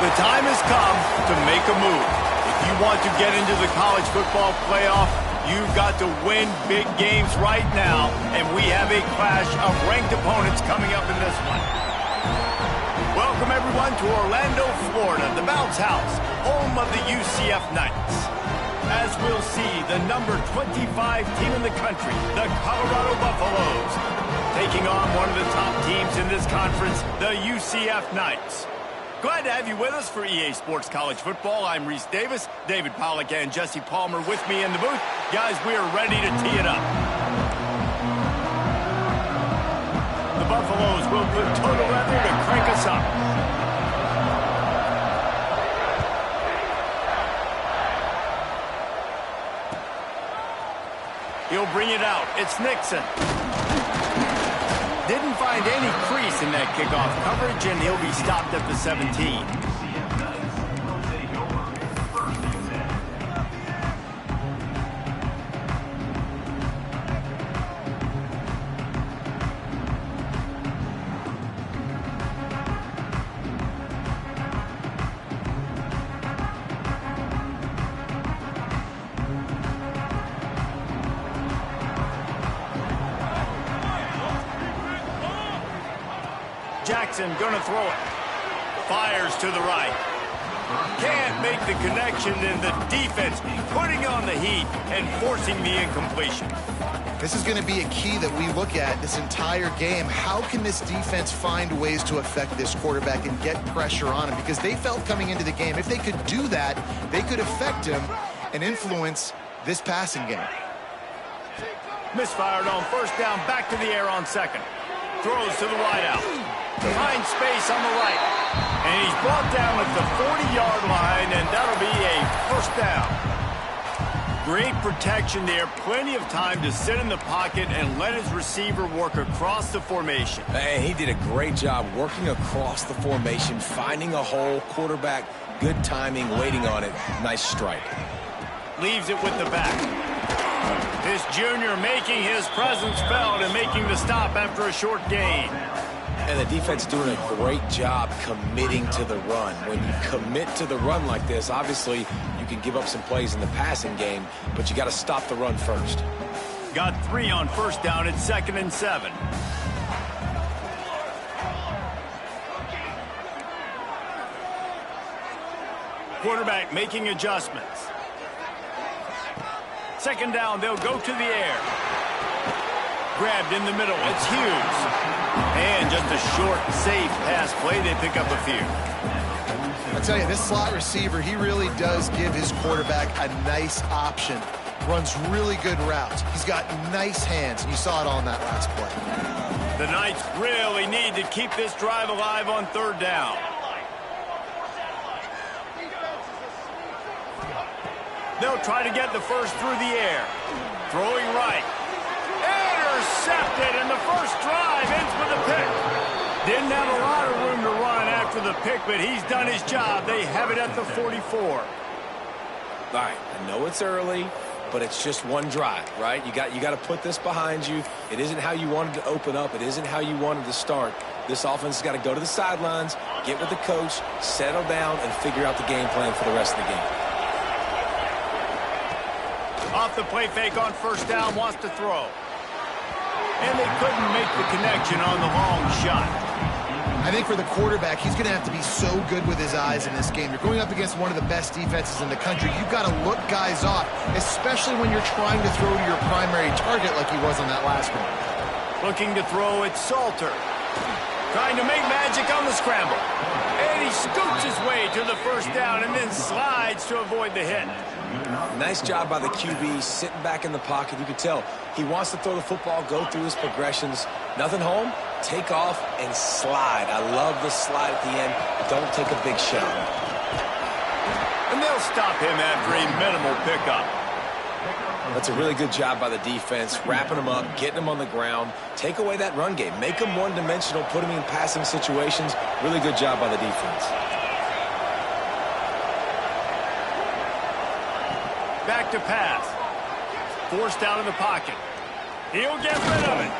The time has come to make a move. If you want to get into the college football playoff, you've got to win big games right now, and we have a clash of ranked opponents coming up in this one. Welcome, everyone, to Orlando, Florida, the Bounce House, home of the UCF Knights. As we'll see, the number 25 team in the country, the Colorado Buffaloes, taking on one of the top teams in this conference, the UCF Knights. Glad to have you with us for EA Sports College Football. I'm Reese Davis, David Pollack and Jesse Palmer with me in the booth. Guys, we are ready to tee it up. The Buffaloes will put total leather to crank us up. He'll bring it out. It's Nixon. Didn't find any crease in that kickoff coverage, and he'll be stopped at the 17. Jackson gonna throw it. Fires to the right. Can't make the connection, and the defense putting on the heat and forcing the incompletion. This is going to be a key that we look at this entire game. How can this defense find ways to affect this quarterback and get pressure on him? Because they felt coming into the game, if they could do that, they could affect him and influence this passing game. Misfired on first down, back to the air on second. Throws to the wideout. Finds space on the right. And he's brought down at the 40-yard line, and that'll be a first down. Great protection there. Plenty of time to sit in the pocket and let his receiver work across the formation. And he did a great job working across the formation, finding a hole. Quarterback, good timing, waiting on it. Nice strike. Leaves it with the back. This junior making his presence felt and making the stop after a short gain. And the defense doing a great job committing to the run. When you commit to the run like this, obviously you can give up some plays in the passing game, but you got to stop the run first. Got 3 on first down at 2nd and 7. Quarterback making adjustments. 2nd down, they'll go to the air. Grabbed in the middle, it's Hughes. And just a short, safe pass play, they pick up a few. I tell you, this slot receiver, he really does give his quarterback a nice option. Runs really good routes. He's got nice hands, and you saw it all in that last play. The Knights really need to keep this drive alive on 3rd down. They'll try to get the first through the air. Throwing right. Intercepted, and the first drive ends with a pick. Didn't have a lot of room to run after the pick, but he's done his job. They have it at the 44. All right, I know it's early, but it's just one drive, right? You got to put this behind you. It isn't how you wanted to open up. It isn't how you wanted to start. This offense has got to go to the sidelines, get with the coach, settle down, and figure out the game plan for the rest of the game. Off the play fake on first down, wants to throw. And they couldn't make the connection on the long shot. I think for the quarterback, he's going to have to be so good with his eyes in this game. You're going up against one of the best defenses in the country. You've got to look guys off, especially when you're trying to throw to your primary target like he was on that last one. Looking to throw, it's Salter. Trying to make magic on the scramble. And he scoots his way to the first down and then slides to avoid the hit. Nice job by the QB, sitting back in the pocket. You can tell he wants to throw the football, go through his progressions. Nothing home, take off, and slide. I love the slide at the end. Don't take a big shot. And they'll stop him after a minimal pickup. That's a really good job by the defense, wrapping him up, getting him on the ground. Take away that run game. Make him one-dimensional, put him in passing situations. Really good job by the defense. Back to pass. Forced out of the pocket. He'll get rid of it.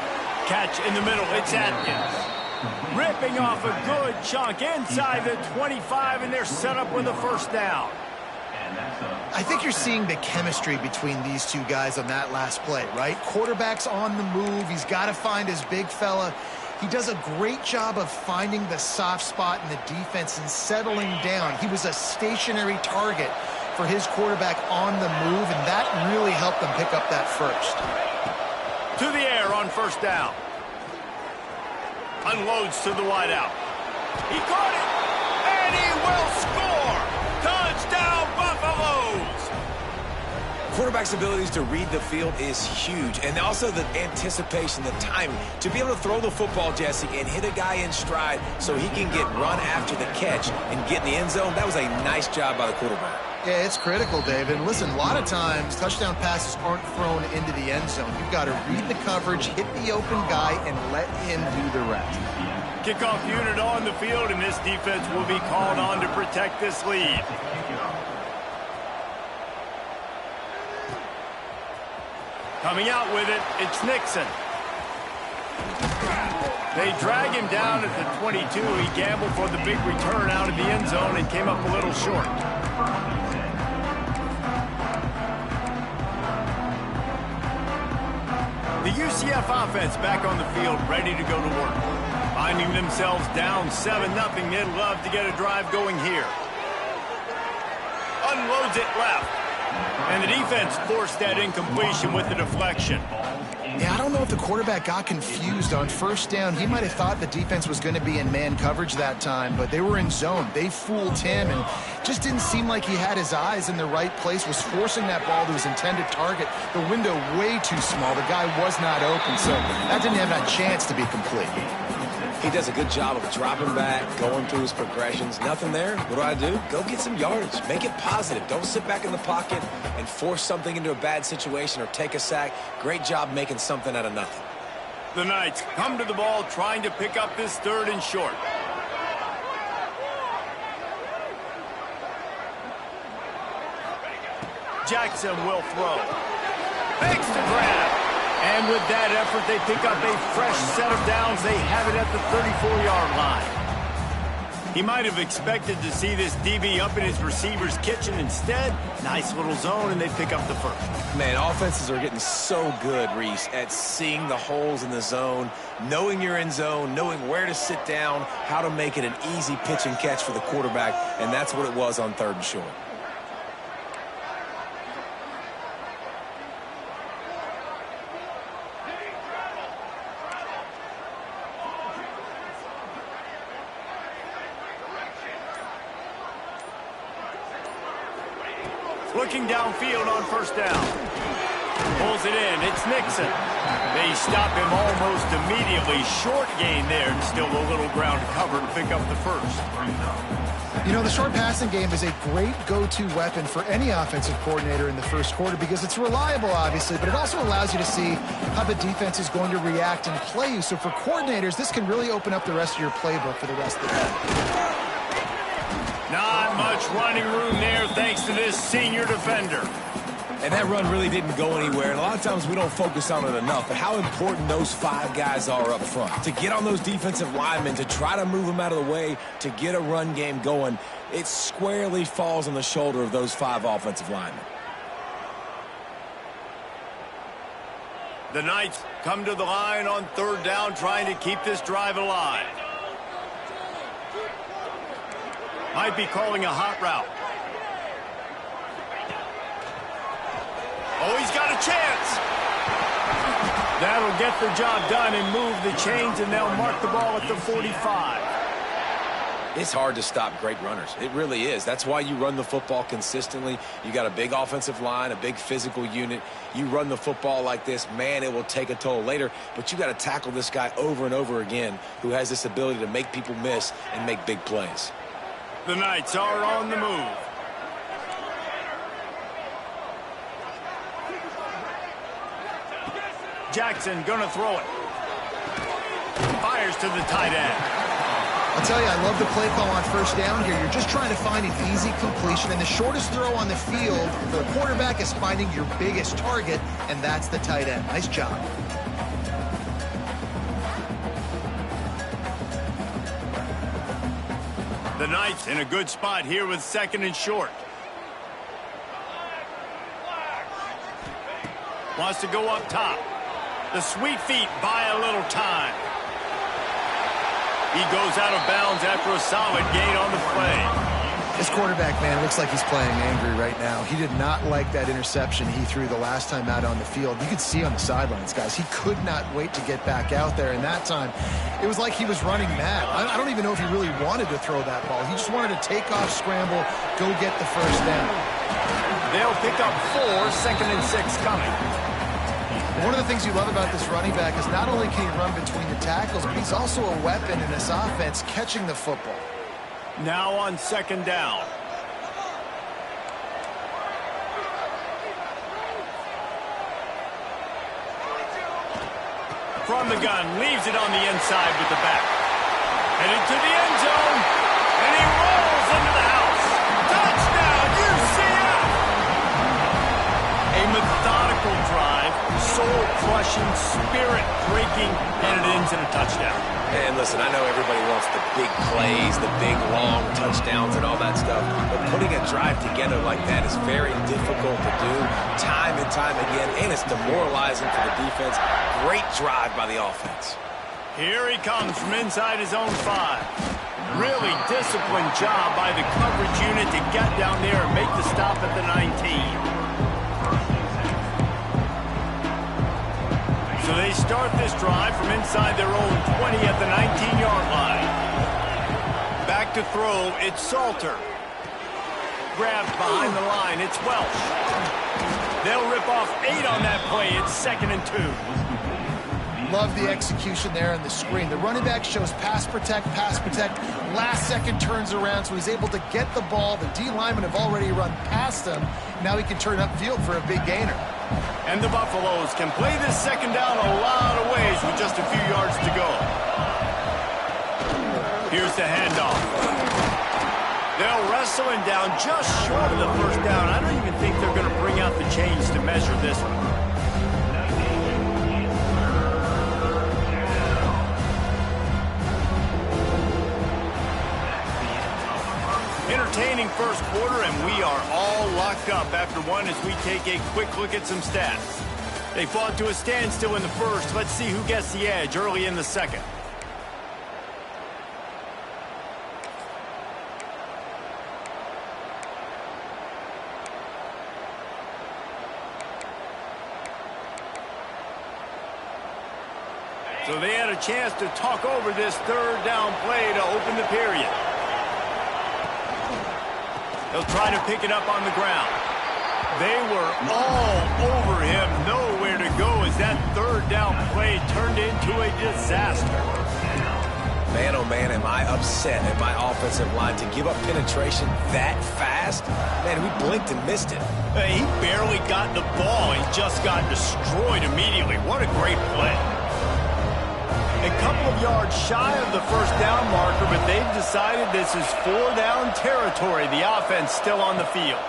Catch in the middle. It's Atkins. Ripping off a good chunk inside the 25, and they're set up with a first down. I think you're seeing the chemistry between these two guys on that last play, right? Quarterback's on the move. He's got to find his big fella. He does a great job of finding the soft spot in the defense and settling down. He was a stationary target for his quarterback on the move, and that really helped them pick up that first. To the air on first down. Unloads to the wideout. He caught it, and he will score. Touchdown, Buffaloes. Quarterback's abilities to read the field is huge, and also the anticipation, the timing. To be able to throw the football, Jesse, and hit a guy in stride so he can get run after the catch and get in the end zone, that was a nice job by the quarterback. Yeah, it's critical, David. And listen, a lot of times touchdown passes aren't thrown into the end zone. You've got to read the coverage, hit the open guy, and let him do the rest. Kickoff unit on the field, and this defense will be called on to protect this lead. Coming out with it, it's Nixon. They drag him down at the 22. He gambled for the big return out of the end zone and came up a little short. The UCF offense back on the field, ready to go to work. Finding themselves down 7-0, they'd love to get a drive going here. Unloads it left. And the defense forced that incompletion with the deflection. Yeah, I don't know if the quarterback got confused on first down. He might have thought the defense was going to be in man coverage that time, but they were in zone. They fooled him, and just didn't seem like he had his eyes in the right place, was forcing that ball to his intended target. The window way too small. The guy was not open, so that didn't have that chance to be complete. He does a good job of dropping back, going through his progressions. Nothing there. What do? Go get some yardage. Make it positive. Don't sit back in the pocket and force something into a bad situation or take a sack. Great job making something out of nothing. The Knights come to the ball trying to pick up this 3rd and short. Jackson will throw. Makes the grab. And with that effort, they pick up a fresh set of downs. They have it at the 34-yard line. He might have expected to see this DB up in his receiver's kitchen. Instead, nice little zone, and they pick up the first. Man, offenses are getting so good, Reese, at seeing the holes in the zone, knowing you're in zone, knowing where to sit down, how to make it an easy pitch and catch for the quarterback, and that's what it was on 3rd and short. Looking downfield on first down. Pulls it in. It's Nixon. They stop him almost immediately. Short gain there, and still a little ground to cover to pick up the first. You know, the short passing game is a great go-to weapon for any offensive coordinator in the first quarter because it's reliable, obviously, but it also allows you to see how the defense is going to react and play you. So for coordinators, this can really open up the rest of your playbook for the rest of the day. Not much running room there thanks to this senior defender. And that run really didn't go anywhere. And a lot of times we don't focus on it enough. But how important those 5 guys are up front. To get on those defensive linemen, to try to move them out of the way, to get a run game going, it squarely falls on the shoulder of those 5 offensive linemen. The Knights come to the line on 3rd down, trying to keep this drive alive. Might be calling a hot route. Oh, he's got a chance. That'll get the job done and move the chains, and they'll mark the ball at the 45. It's hard to stop great runners. It really is. That's why you run the football consistently. You got a big offensive line, a big physical unit. You run the football like this, man, it will take a toll later. But you got to tackle this guy over and over again who has this ability to make people miss and make big plays. The Knights are on the move. Jackson gonna throw it. Fires to the tight end. I'll tell you, I love the play call on first down here. You're just trying to find an easy completion, and the shortest throw on the field for the quarterback is finding your biggest target, and that's the tight end. Nice job. The Knights in a good spot here with 2nd and short. Wants to go up top. The sweet feet buy a little time. He goes out of bounds after a solid gain on the play. This quarterback, man, looks like he's playing angry right now. He did not like that interception he threw the last time out on the field. You could see on the sidelines, guys, he could not wait to get back out there. And that time, it was like he was running mad. I don't even know if he really wanted to throw that ball. He just wanted to take off, scramble, go get the first down. They'll pick up 4, 2nd and 6 coming. One of the things you love about this running back is not only can he run between the tackles, but he's also a weapon in this offense catching the football. Now on 2nd down. From the gun, leaves it on the inside with the back. Headed to the end zone, and he rolls into the house. Touchdown, UCF! A methodical drive, soul-crushing, spirit-breaking, and it ends in a touchdown. And listen, I know everybody wants the big plays, the big, long touchdowns and all that stuff, but putting a drive together like that is very difficult to do time and time again, and it's demoralizing for the defense. Great drive by the offense. Here he comes from inside his own 5. Really disciplined job by the coverage unit to get down there and make the stop at the 19. So they start this drive from inside their own 20 at the 19-yard line. Back to throw, it's Salter. Grabbed behind the line, it's Welch. They'll rip off 8 on that play. It's 2nd and 2. Love the execution there on the screen. The running back shows pass protect, last second turns around, so he's able to get the ball. The D linemen have already run past him. Now he can turn upfield for a big gainer. And the Buffaloes can play this 2nd down a lot of ways with just a few yards to go. Here's the handoff. They'll wrestle him down just short of the first down. I don't even think they're going to bring out the chains to measure this one. Entertaining first quarter, and we are all locked up after one as we take a quick look at some stats. They fought to a standstill in the first. Let's see who gets the edge early in the second. So they had a chance to talk over this 3rd down play to open the period. They'll try to pick it up on the ground. They were all over him, nowhere to go as that 3rd down play turned into a disaster. Man, oh man, am I upset at my offensive line to give up penetration that fast? Man, we blinked and missed it. He barely got the ball. He just got destroyed immediately. What a great play. A couple of yards shy of the first down marker, but they've decided this is 4-down territory. The offense still on the field.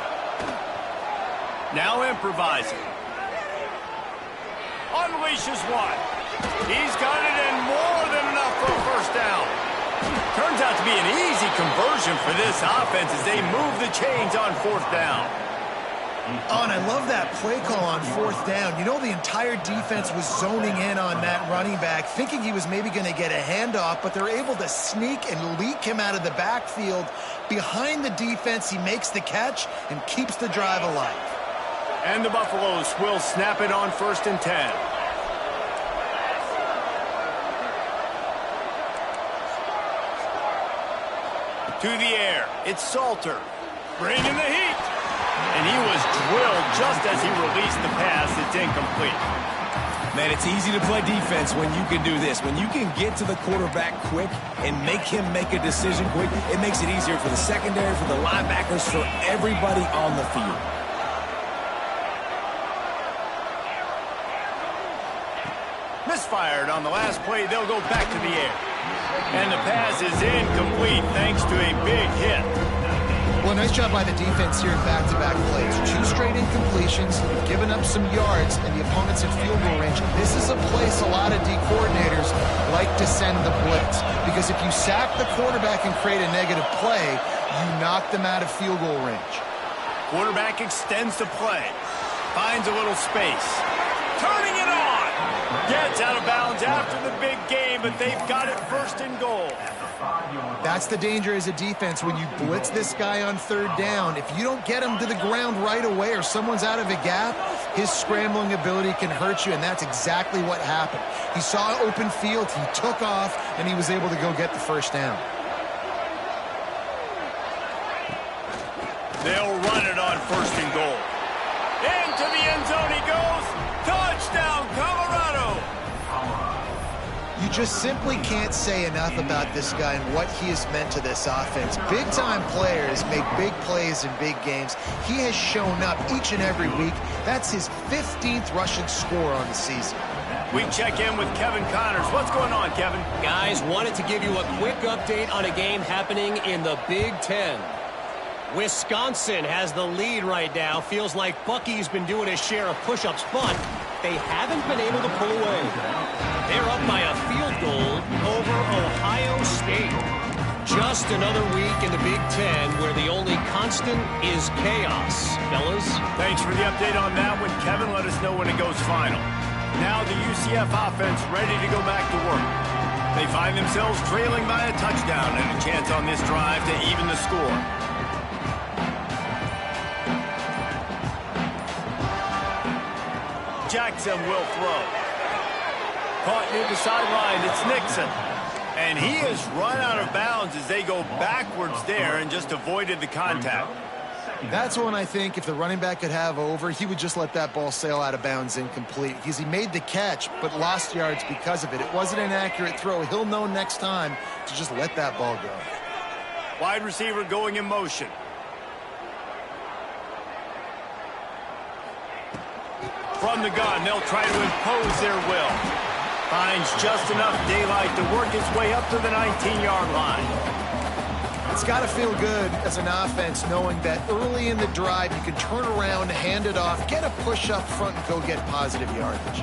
Now improvising. Unleashes one. He's got it in more than enough for a first down. Turns out to be an easy conversion for this offense as they move the chains on 4th down. Oh, and I love that play call on 4th down. You know, the entire defense was zoning in on that running back, thinking he was maybe going to get a handoff, but they're able to sneak and leak him out of the backfield. Behind the defense, he makes the catch and keeps the drive alive. And the Buffaloes will snap it on 1st and 10. To the air, it's Salter. Bringing the heat. And he was drilled just as he released the pass. It's incomplete. Man, it's easy to play defense when you can do this. When you can get to the quarterback quick and make him make a decision quick, it makes it easier for the secondary, for the linebackers, for everybody on the field. Misfired on the last play. They'll go back to the air. And the pass is incomplete thanks to a big hit. Well, Well, nice job by the defense here in back-to-back plays. 2 straight incompletions, giving up some yards, and the opponent's in field goal range. This is a place a lot of D coordinators like to send the blitz, because if you sack the quarterback and create a negative play, you knock them out of field goal range. Quarterback extends the play. Finds a little space. Turning it on. Gets out of bounds after the big game, but they've got it 1st and goal. That's the danger as a defense when you blitz this guy on 3rd down. If you don't get him to the ground right away or someone's out of a gap, his scrambling ability can hurt you, and that's exactly what happened. He saw open field, he took off, and he was able to go get the 1st down. They'll run it on 1st and goal. Into the end zone he goes. Touchdown, Colorado. You just simply can't say enough about this guy and what he has meant to this offense. Big-time players make big plays in big games. He has shown up each and every week. That's his 15th rushing score on the season. We check in with Kevin Connors. What's going on, Kevin? Guys, wanted to give you a quick update on a game happening in the Big Ten. Wisconsin has the lead right now. Feels like Bucky's been doing his share of push-ups, but they haven't been able to pull away. They're up by a field goal over Ohio State. Just another week in the Big Ten where the only constant is chaos. Fellas? Thanks for the update on that one, Kevin. Let us know when it goes final. Now the UCF offense ready to go back to work. They find themselves trailing by a touchdown and a chance on this drive to even the score. Jackson will throw. Caught near the sideline. It's Nixon. And he has run out of bounds as they go backwards there and just avoided the contact. That's one I think if the running back could have over, he would just let that ball sail out of bounds incomplete, because he made the catch but lost yards because of it. It wasn't an accurate throw. He'll know next time to just let that ball go. Wide receiver going in motion. From the gun, they'll try to impose their will. Finds just enough daylight to work his way up to the 19-yard line. It's got to feel good as an offense knowing that early in the drive you can turn around, hand it off, get a push up front, and go get positive yardage.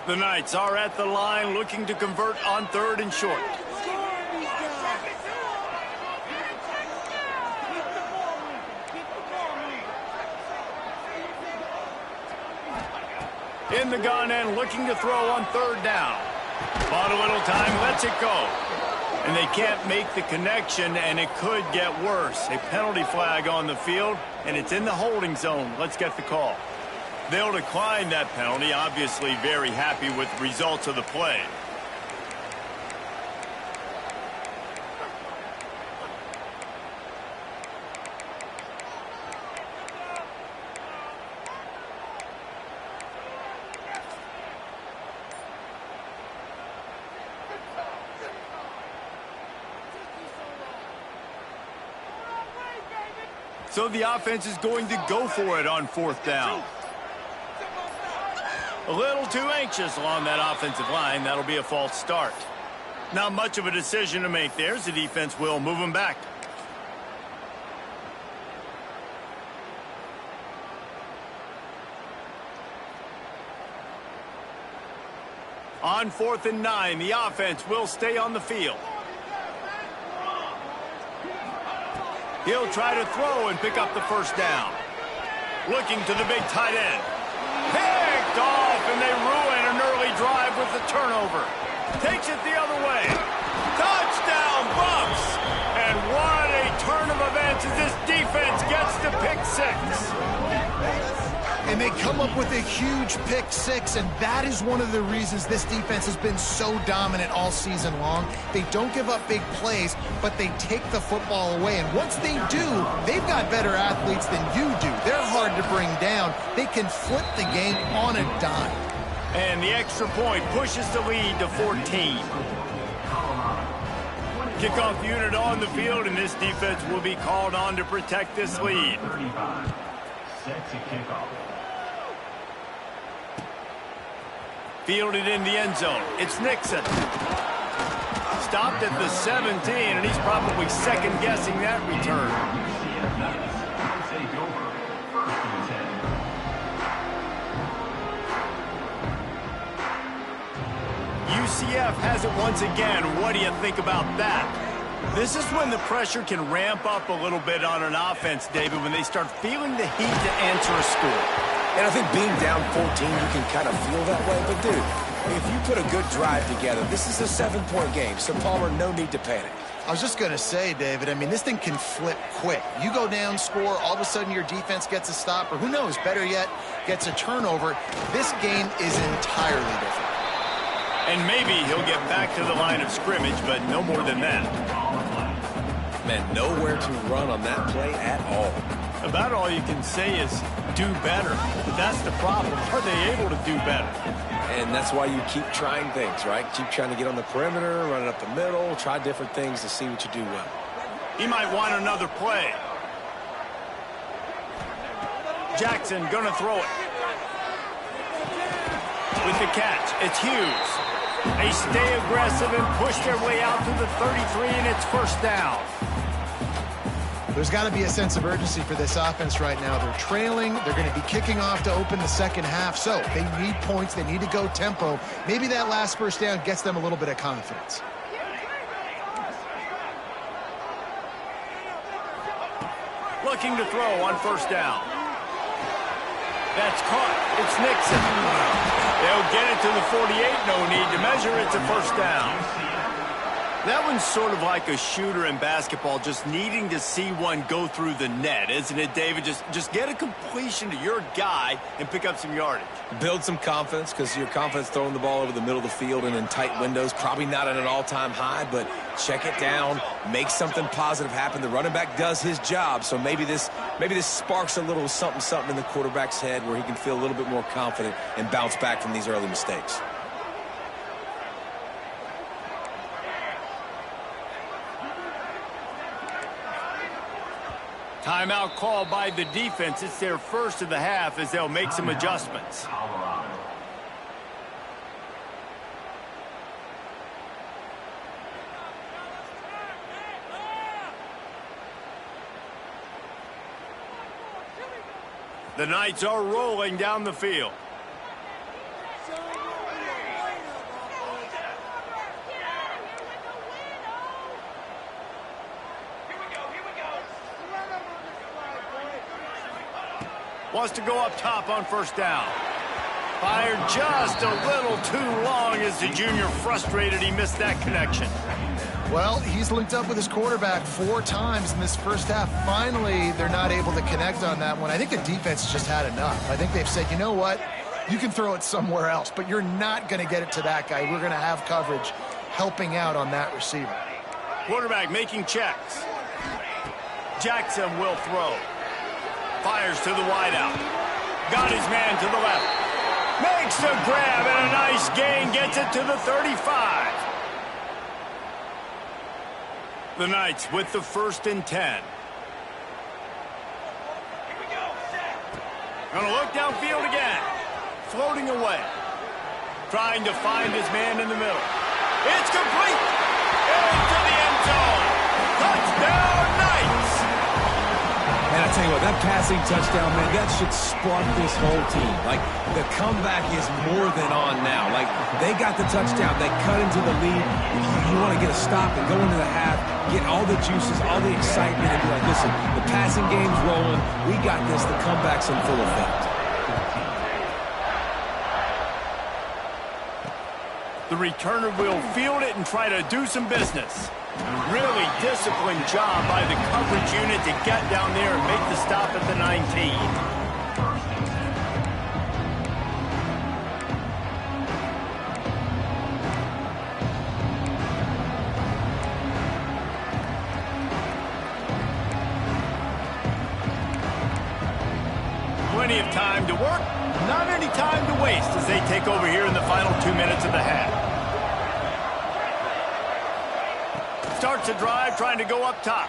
The Knights are at the line looking to convert on 3rd and short. In the gun and looking to throw on 3rd down. Bought a little time, lets it go. And they can't make the connection, and it could get worse. A penalty flag on the field, and it's in the holding zone. Let's get the call. They'll decline that penalty, obviously very happy with the results of the play. So the offense is going to go for it on 4th down. A little too anxious along that offensive line. That'll be a false start. Not much of a decision to make there, as the defense will move them back. On 4th and 9, the offense will stay on the field. He'll try to throw and pick up the 1st down. Looking to the big tight end. Picked off, and they ruin an early drive with the turnover. Takes it the other way. Touchdown, Bucks! And what a turn of events as this defense gets to pick 6. And they come up with a huge pick 6, and that is one of the reasons this defense has been so dominant all season long. They don't give up big plays, but they take the football away. And once they do, they've got better athletes than you do. They're hard to bring down. They can flip the game on a dime. And the extra point pushes the lead to 14. Kickoff unit on the field, and this defense will be called on to protect this lead. Fielded in the end zone. It's Nixon. Stopped at the 17, and he's probably second-guessing that return. UCF has it once again. What do you think about that? This is when the pressure can ramp up a little bit on an offense, David, when they start feeling the heat to answer a score. And I think being down 14, you can kind of feel that way. But, dude, if you put a good drive together, this is a 7-point game. So, Palmer, no need to panic. I was just going to say, David, I mean, this thing can flip quick. You go down, score, all of a sudden your defense gets a stop, or who knows, better yet, gets a turnover. This game is entirely different. And maybe he'll get back to the line of scrimmage, but no more than that. Man, nowhere to run on that play at all. About all you can say is do better. But that's the problem. Are they able to do better? And that's why you keep trying things, right? Keep trying to get on the perimeter, run it up the middle, try different things to see what you do well. He might want another play. Jackson gonna throw it. With the catch, it's Hughes. They stay aggressive and push their way out to the 33, and it's first down. There's got to be a sense of urgency for this offense right now. They're trailing. They're going to be kicking off to open the second half. So they need points. They need to go tempo. Maybe that last first down gets them a little bit of confidence. Looking to throw on first down. That's caught. It's Nixon. They'll get it to the 48. No need to measure. It's a first down. That one's sort of like a shooter in basketball, just needing to see one go through the net, isn't it, David? Just get a completion to your guy and pick up some yardage. Build some confidence, because your confidence throwing the ball over the middle of the field and in tight windows, probably not at an all-time high, but check it down, make something positive happen. The running back does his job, so maybe this sparks a little something in the quarterback's head where he can feel a little bit more confident and bounce back from these early mistakes. Timeout call by the defense. It's their first of the half as they'll make some adjustments. The Knights are rolling down the field. Wants to go up top on first down. Fired just a little too long as the junior frustrated he missed that connection. Well, he's linked up with his quarterback 4 times in this first half. Finally, they're not able to connect on that one. I think the defense just had enough. I think they've said, you know what? You can throw it somewhere else, but you're not going to get it to that guy. We're going to have coverage helping out on that receiver. Quarterback making checks. Jackson will throw. Fires to the wideout. Got his man to the left. Makes the grab and a nice gain. Gets it to the 35. The Knights with the 1st and 10. Gonna look downfield again. Floating away. Trying to find his man in the middle. It's complete. Into the end zone. Touchdown Knights. And I tell you what, that passing touchdown, man, that should spark this whole team. Like, the comeback is more than on now. Like, they got the touchdown. They cut into the lead. You want to get a stop and go into the half, get all the juices, all the excitement, and be like, listen, the passing game's rolling. We got this. The comeback's in full effect. The returner will field it and try to do some business. Really disciplined job by the coverage unit to get down there and make the stop at the 19. Plenty of time to work, not any time to waste as they take over here in the final 2 minutes of the half. Starts a drive, trying to go up top.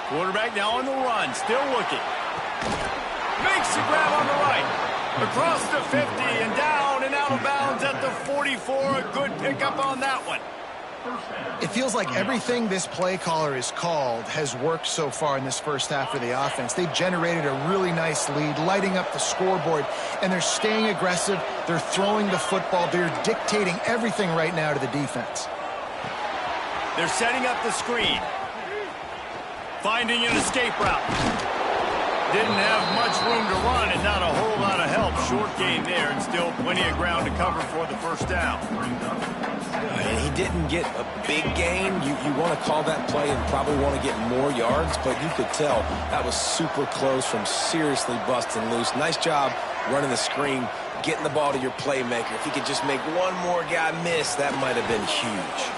Quarterback now on the run, still looking. Makes the grab on the right. Across the 50 and down and out of bounds at the 44. A good pickup on that one. It feels like everything this play caller has called has worked so far in this first half for the offense. They've generated a really nice lead, lighting up the scoreboard, and they're staying aggressive. They're throwing the football. They're dictating everything right now to the defense. They're setting up the screen. Finding an escape route. Didn't have much room to run and not a whole lot of help. Short gain there and still plenty of ground to cover for the first down. And he didn't get a big gain. You want to call that play and probably want to get more yards, but you could tell that was super close from seriously busting loose. Nice job running the screen, getting the ball to your playmaker. If he could just make one more guy miss, that might have been huge.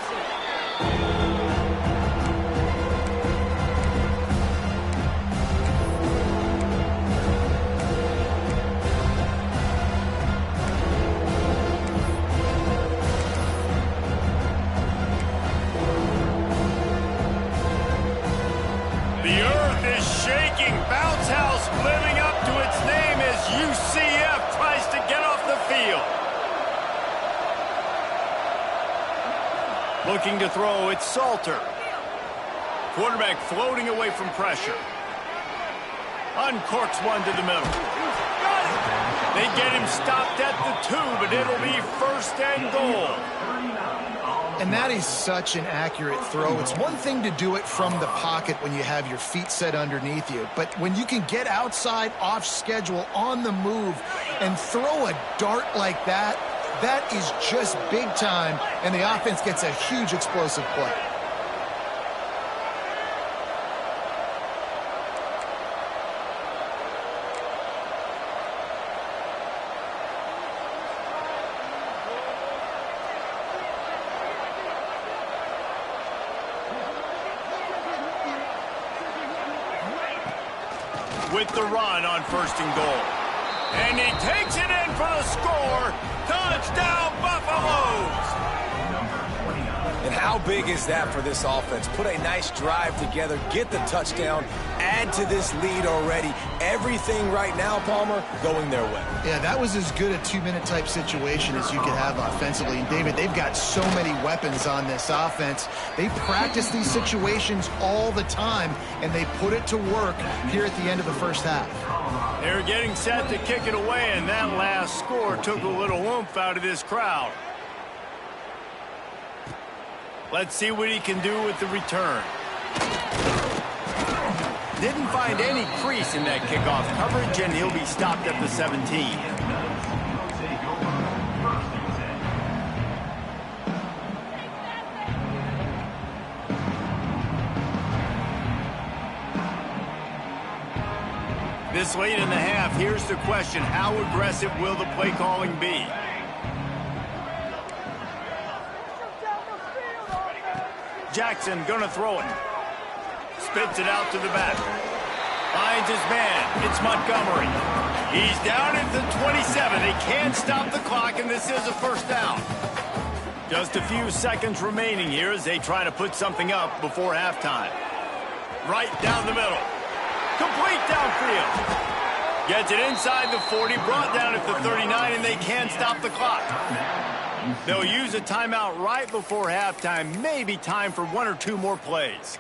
Bounce house living up to its name as UCF tries to get off the field. Looking to throw, it's Salter. Quarterback floating away from pressure. Uncorks one to the middle. They get him stopped at the 2, but it'll be first and goal. And that is such an accurate throw. It's one thing to do it from the pocket when you have your feet set underneath you, but when you can get outside, off schedule, on the move, and throw a dart like that, that is just big time, and the offense gets a huge explosive play. With the run on first and goal. And he takes it in for the score. Touchdown, Buffaloes! And how big is that for this offense? Put a nice drive together, get the touchdown, add to this lead already. Everything right now, Palmer, going their way. Yeah, that was as good a two-minute type situation as you could have offensively. And, David, they've got so many weapons on this offense. They practice these situations all the time, and they put it to work here at the end of the first half. They're getting set to kick it away, and that last score took a little oomph out of this crowd. Let's see what he can do with the return. Didn't find any crease in that kickoff coverage, and he'll be stopped at the 17. This late in the half, here's the question. How aggressive will the play calling be? Jackson gonna throw it. Spits it out to the back. Finds his man. It's Montgomery. He's down at the 27. They can't stop the clock, and this is a first down. Just a few seconds remaining here as they try to put something up before halftime. Right down the middle. Complete downfield. Gets it inside the 40, brought down at the 39, and they can't stop the clock. They'll use a timeout right before halftime. Maybe time for one or two more plays.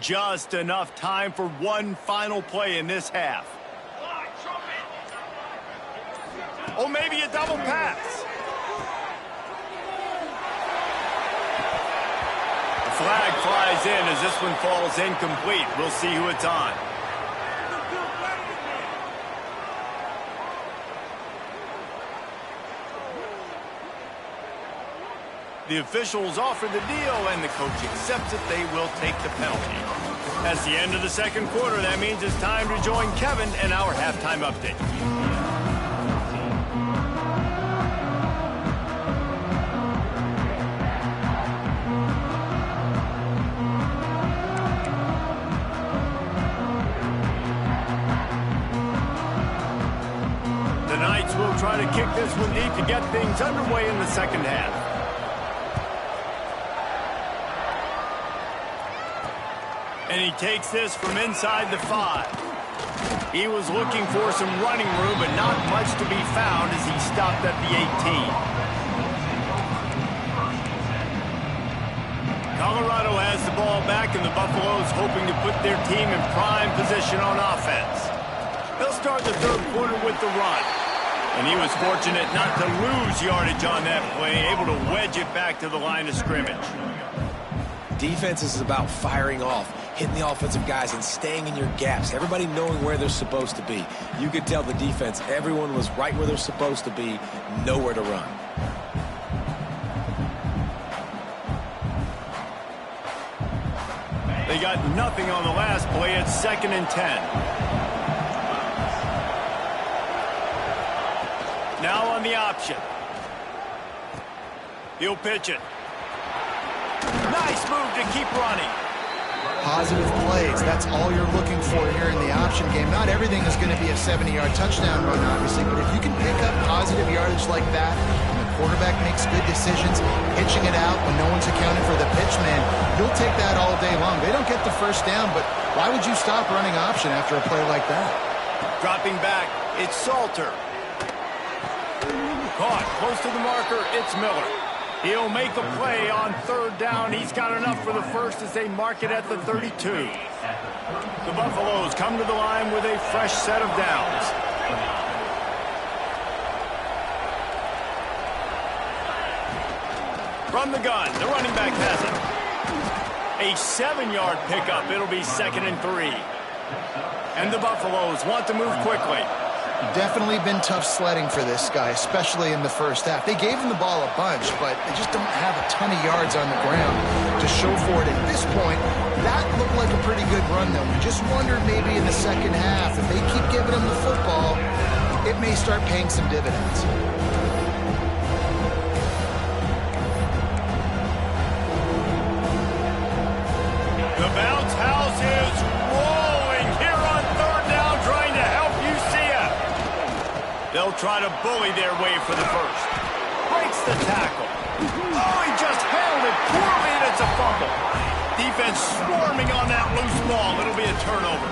Just enough time for one final play in this half. Or maybe a double pass. The flag flies in as this one falls incomplete. We'll see who it's on. The officials offer the deal, and the coach accepts it. They will take the penalty. That's the end of the second quarter. That means it's time to join Kevin and our halftime update. The Knights will try to kick this one deep to get things underway in the second half. And he takes this from inside the 5. He was looking for some running room, but not much to be found as he stopped at the 18. Colorado has the ball back, and the Buffaloes hoping to put their team in prime position on offense. They'll start the third quarter with the run. And he was fortunate not to lose yardage on that play, able to wedge it back to the line of scrimmage. Defense is about firing off, hitting the offensive guys and staying in your gaps, everybody knowing where they're supposed to be. You could tell the defense, everyone was right where they're supposed to be, nowhere to run. They got nothing on the last play. It's 2nd and 10. Now on the option. He'll pitch it. Nice move to keep running. Positive plays. That's all you're looking for here in the option game. Not everything is going to be a 70-yard touchdown run, obviously, but if you can pick up positive yardage like that, and the quarterback makes good decisions, pitching it out when no one's accounting for the pitch man, you'll take that all day long. They don't get the first down, but why would you stop running option after a play like that? Dropping back, it's Salter. Caught close to the marker, it's Miller. He'll make a play on 3rd down. He's got enough for the first as they mark it at the 32. The Buffaloes come to the line with a fresh set of downs. From the gun, the running back has it. A 7-yard pickup. It'll be 2nd and 3. And the Buffaloes want to move quickly. Definitely been tough sledding for this guy, especially in the first half. They gave him the ball a bunch, but they just don't have a ton of yards on the ground to show for it. At this point, that looked like a pretty good run, though. We just wondered maybe in the second half, if they keep giving him the football, it may start paying some dividends. The bounce house is rolling here on 3rd down, trying to help UCF. They'll try to bully their way for the first. Breaks the tackle. Oh, he just handled it poorly, and it's a fumble. Defense swarming on that loose ball. It'll be a turnover.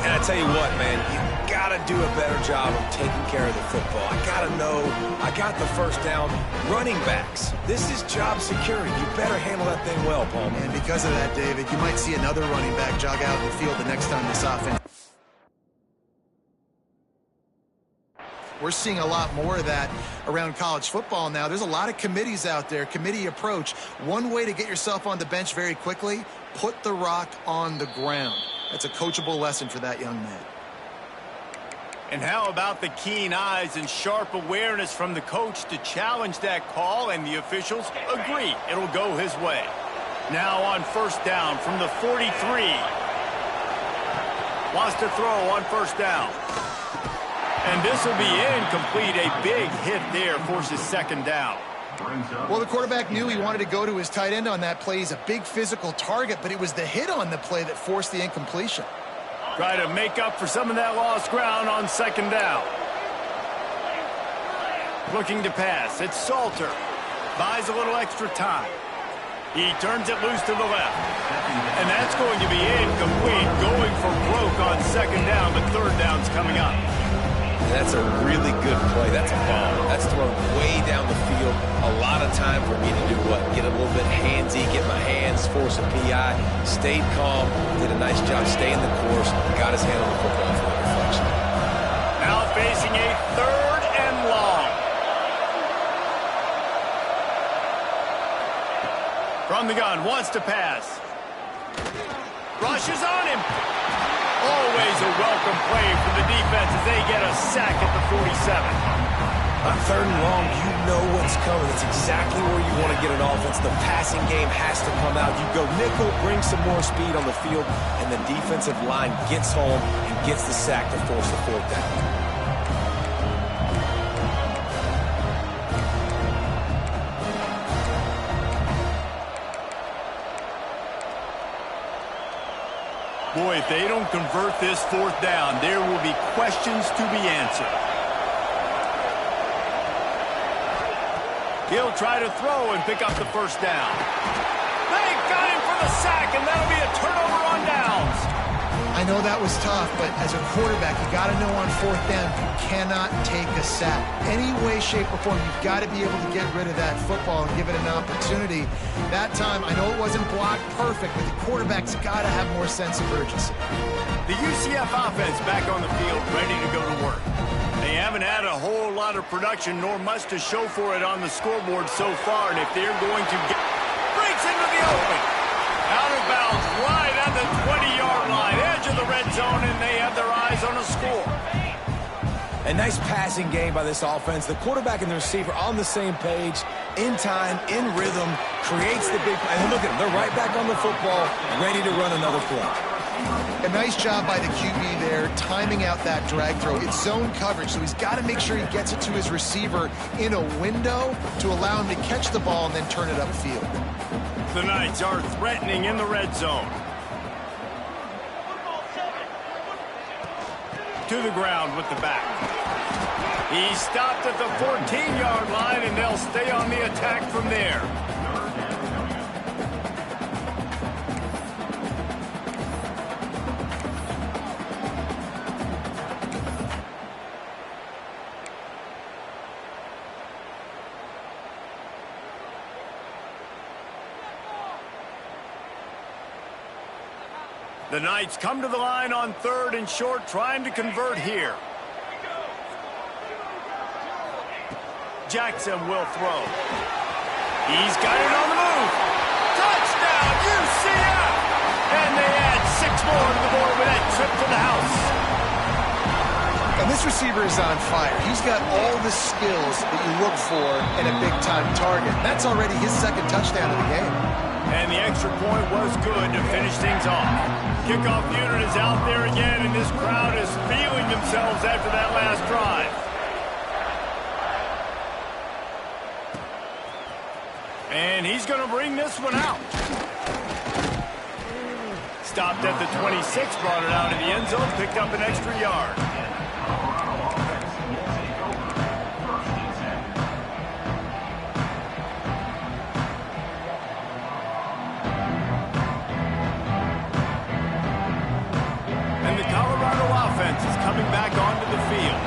And I tell you what, man, you got to do a better job of taking care of the football. I got to know, I got the first down. Running backs, this is job security. You better handle that thing well, Paul. And because of that, David, you might see another running back jog out in the field the next time this offense. We're seeing a lot more of that around college football now. There's a lot of committees out there, committee approach. One way to get yourself on the bench very quickly, put the rock on the ground. That's a coachable lesson for that young man. And how about the keen eyes and sharp awareness from the coach to challenge that call, and the officials agree it'll go his way. Now on 1st down from the 43. Wants to throw on 1st down. And this will be incomplete. A big hit there forces 2nd down. Well, the quarterback knew he wanted to go to his tight end on that play. He's a big physical target, but it was the hit on the play that forced the incompletion. Try to make up for some of that lost ground on 2nd down. Looking to pass. It's Salter. Buys a little extra time. He turns it loose to the left. And that's going to be incomplete. Going for broke on 2nd down, but 3rd down's coming up. That's a really good play. That's a bomb. That's thrown way down the field. A lot of time for me to do what? Get a little bit handsy, get my hands, force a PI. Stayed calm, did a nice job staying the course, got his hand on the football for the deflection. Now facing a 3rd and long. From the gun, wants to pass. Rushes on him. Always a welcome play for the defense as they get a sack at the 47. On 3rd and long, you know what's coming. It's exactly where you want to get an offense. The passing game has to come out. You go nickel, bring some more speed on the field, and the defensive line gets home and gets the sack to force the 4th down. Boy, if they don't convert this 4th down, there will be questions to be answered. He'll try to throw and pick up the 1st down. They got him for the a sack, and that'll be a turnover on downs. I know that was tough, but as a quarterback, you got to know on fourth down, you cannot take a sack. Any way, shape, or form, you've got to be able to get rid of that football and give it an opportunity. That time, I know it wasn't blocked perfect, but the quarterback's got to have more sense of urgency. The UCF offense back on the field, ready to go to work. They haven't had a whole lot of production, nor much to show for it on the scoreboard so far, and if they're going to get... breaks into the open. Out of bounds, right at the 20-yard line, edge of the red zone, and they have their eyes on a score. A nice passing game by this offense. The quarterback and the receiver on the same page, in time, in rhythm, creates the big play. And look at them, they're right back on the football, ready to run another play. A nice job by the QB there, timing out that drag throw. It's zone coverage, so he's got to make sure he gets it to his receiver in a window to allow him to catch the ball and then turn it upfield. The Knights are threatening in the red zone. To the ground with the back. He stopped at the 14-yard line, and they'll stay on the attack from there. The Knights come to the line on 3rd and short, trying to convert here. Jackson will throw. He's got it on the move. Touchdown, UCF! And they add 6 more to the board with that trip to the house. And this receiver is on fire. He's got all the skills that you look for in a big-time target. That's already his 2nd touchdown of the game. And the extra point was good to finish things off. Kickoff unit is out there again, and this crowd is feeling themselves after that last drive. And he's going to bring this one out. Stopped at the 26, brought it out of the end zone, picked up an extra yard. Is coming back onto the field.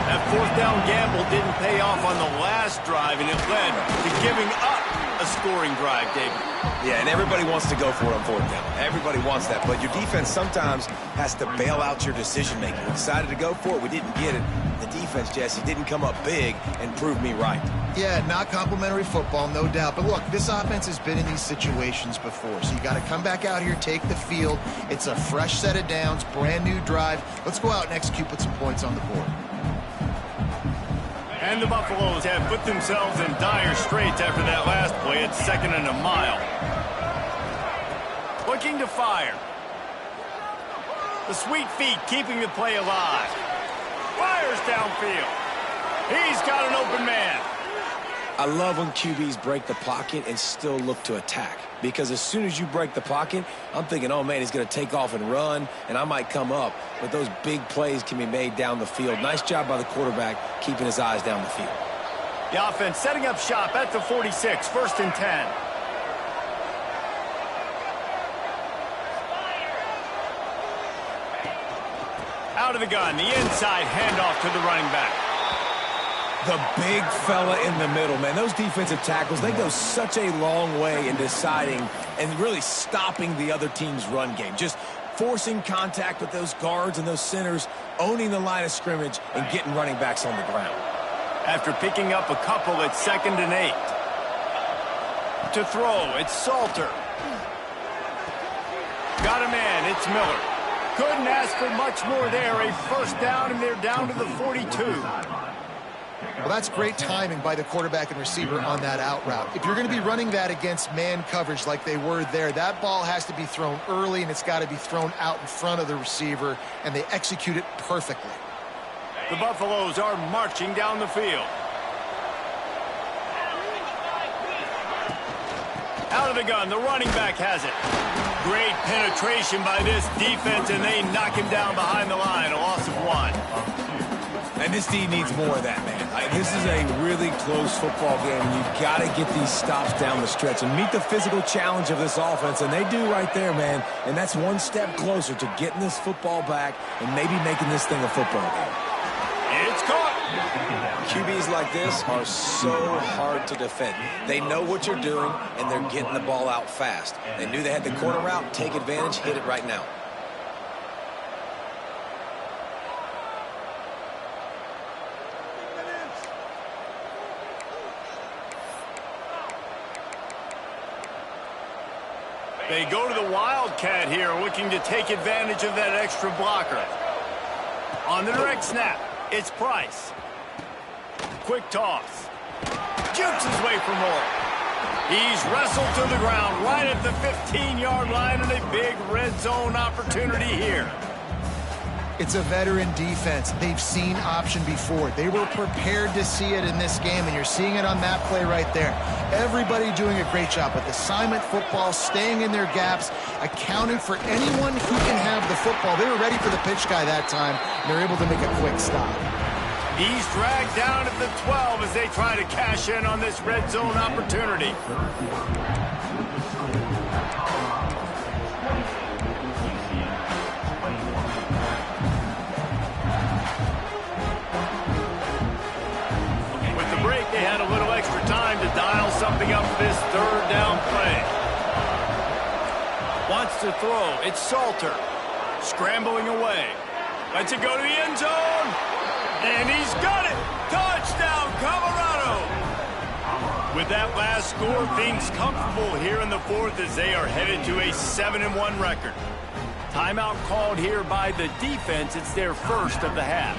That 4th down gamble didn't pay off on the last drive, and it led to giving up a scoring drive, David. Yeah, and everybody wants to go for it on 4th down. Everybody wants that, but your defense sometimes has to bail out your decision-making. We decided to go for it. We didn't get it. The defense, Jesse, didn't come up big and prove me right. Yeah, not complimentary football, no doubt. But look, this offense has been in these situations before, so you got to come back out here, take the field. It's a fresh set of downs, brand new drive. Let's go out and execute, put some points on the board. And the Buffaloes have put themselves in dire straits after that last play. It's 2nd and a mile. Looking to fire. The sweet feet keeping the play alive. Fires downfield. He's got an open man. I love when QBs break the pocket and still look to attack. Because as soon as you break the pocket, I'm thinking, oh, man, he's going to take off and run, and I might come up. But those big plays can be made down the field. Nice job by the quarterback keeping his eyes down the field. The offense setting up shop at the 46, 1st and 10. Out of the gun, the inside handoff to the running back. The big fella in the middle, man. Those defensive tackles, they go such a long way in deciding and really stopping the other team's run game. Just forcing contact with those guards and those centers, owning the line of scrimmage, and getting running backs on the ground. After picking up a couple, it's 2nd and 8. To throw, it's Salter. Got a man, it's Miller. Couldn't ask for much more there. A 1st down, and they're down to the 42. Well, that's great timing by the quarterback and receiver on that out route. If you're going to be running that against man coverage like they were there, that ball has to be thrown early, and it's got to be thrown out in front of the receiver, and they execute it perfectly. The Buffaloes are marching down the field. Out of the gun, the running back has it. Great penetration by this defense, and they knock him down behind the line, a loss of 1. And this team needs more of that, man. This is a really close football game, and you've got to get these stops down the stretch and meet the physical challenge of this offense, and they do right there, man. And that's one step closer to getting this football back and maybe making this thing a football game. It's caught. QBs like this are so hard to defend. They know what you're doing, and they're getting the ball out fast. They knew they had the corner route. Take advantage. Hit it right now. They go to the Wildcat here, looking to take advantage of that extra blocker. On the direct snap, it's Price. Quick toss. Jukes his way for more. He's wrestled to the ground right at the 15-yard line, and a big red zone opportunity here. It's a veteran defense. They've seen option before. They were prepared to see it in this game, and you're seeing it on that play right there. Everybody doing a great job with assignment football, staying in their gaps, accounting for anyone who can have the football. They were ready for the pitch guy that time, and they're able to make a quick stop. He's dragged down at the 12 as they try to cash in on this red zone opportunity. They had a little extra time to dial something up for this third down play. Wants to throw. It's Salter. Scrambling away. Lets it go to the end zone. And he's got it. Touchdown, Colorado. With that last score, things comfortable here in the fourth as they are headed to a 7-1 record. Timeout called here by the defense. It's their first of the half.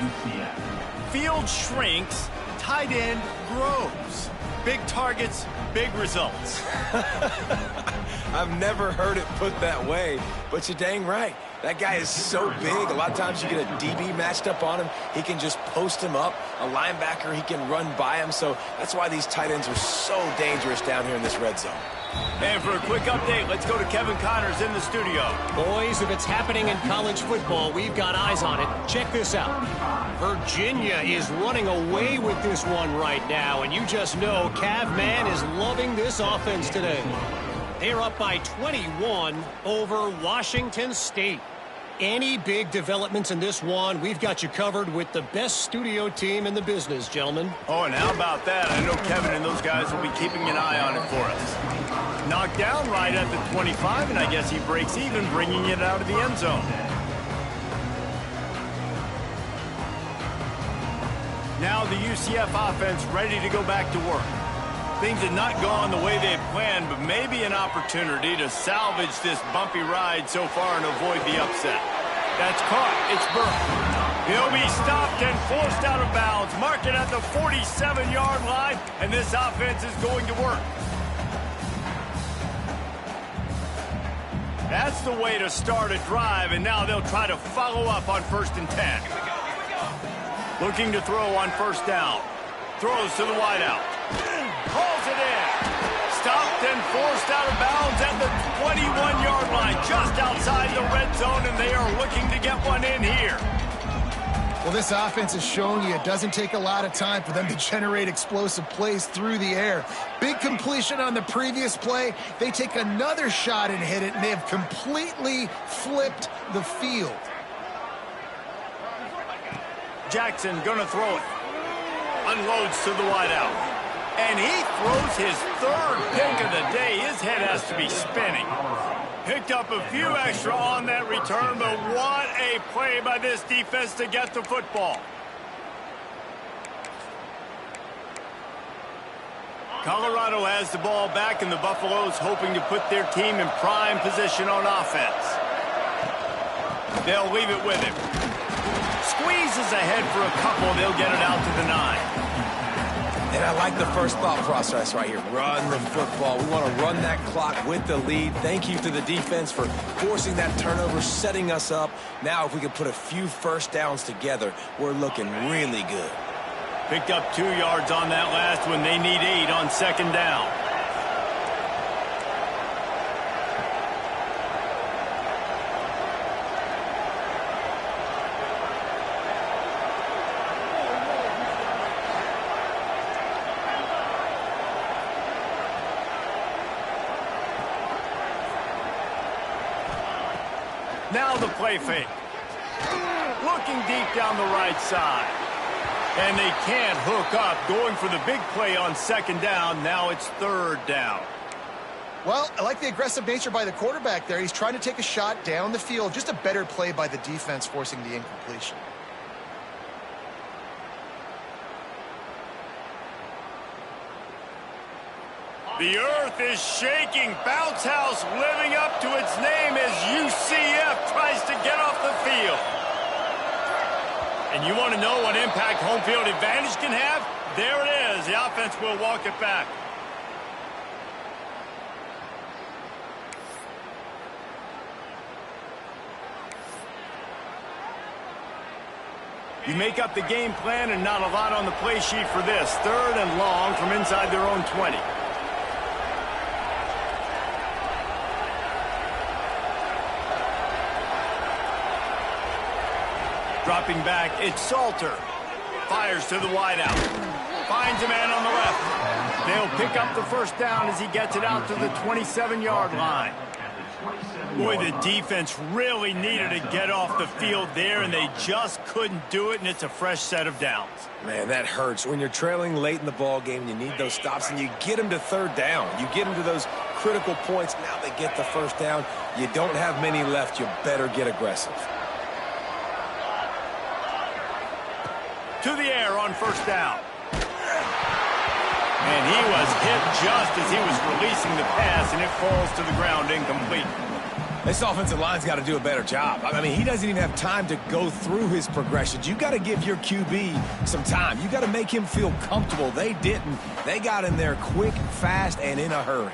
Field shrinks. Tight end grows. Big targets, big results. I've never heard it put that way, but you're dang right. That guy is so big. A lot of times you get a DB matched up on him. He can just post him up. A linebacker, he can run by him. So that's why these tight ends are so dangerous down here in this red zone. And for a quick update, let's go to Kevin Connors in the studio. Boys, if it's happening in college football, we've got eyes on it. Check this out. Virginia is running away with this one right now, and you just know Cav Man is loving this offense today. They're up by 21 over Washington State. Any big developments in this one, we've got you covered with the best studio team in the business, gentlemen. Oh, and how about that? I know Kevin and those guys will be keeping an eye on it for us. Knocked down right at the 25, and I guess he breaks even, bringing it out of the end zone. Now the UCF offense ready to go back to work. Things had not gone the way they had planned, but maybe an opportunity to salvage this bumpy ride so far and avoid the upset. That's caught. It's Burke. He'll be stopped and forced out of bounds. Mark it at the 47-yard line, and this offense is going to work. That's the way to start a drive, and now they'll try to follow up on 1st and 10. Looking to throw on 1st down. Throws to the wideout. Hauls it in. Stopped and forced out of bounds at the 21-yard line, just outside the red zone, and they are looking to get one in here. Well, this offense is showing you it doesn't take a lot of time for them to generate explosive plays through the air. Big completion on the previous play. They take another shot and hit it, and they have completely flipped the field. Jackson gonna throw it. Unloads to the wideout. And he throws his 3rd pick of the day. His head has to be spinning. Picked up a few extra on that return, but what a play by this defense to get the football. Colorado has the ball back, and the Buffaloes hoping to put their team in prime position on offense. They'll leave it with him. Squeezes ahead for a couple. They'll get it out to the 9. And I like the first thought process right here. Run the football. We want to run that clock with the lead. Thank you to the defense for forcing that turnover, setting us up. Now, if we can put a few 1st downs together, we're looking really good. Picked up 2 yards on that last one. They need 8 on 2nd down. Now the play fake. Looking deep down the right side. And they can't hook up, going for the big play on second down. Now it's third down. Well, I like the aggressive nature by the quarterback there. He's trying to take a shot down the field. Just a better play by the defense forcing the incompletion. The earth is shaking. Bounce House living up to its name as UCF tries to get off the field. And you want to know what impact home field advantage can have? There it is. The offense will walk it back. You make up the game plan and not a lot on the play sheet for this. Third and long from inside their own 20. Dropping back, it's Salter. Fires to the wideout. Finds a man on the left. They'll pick up the first down as he gets it out to the 27-yard line. Boy, the defense really needed to get off the field there, and they just couldn't do it, and it's a fresh set of downs. Man, that hurts. When you're trailing late in the ball game, you need those stops, and you get them to third down. You get them to those critical points. Now they get the first down. You don't have many left. You better get aggressive. To the air on first down. And he was hit just as he was releasing the pass, and it falls to the ground incomplete. This offensive line's got to do a better job. I mean, he doesn't even have time to go through his progressions. You got to give your QB some time. You got to make him feel comfortable. They didn't. They got in there quick, fast, and in a hurry.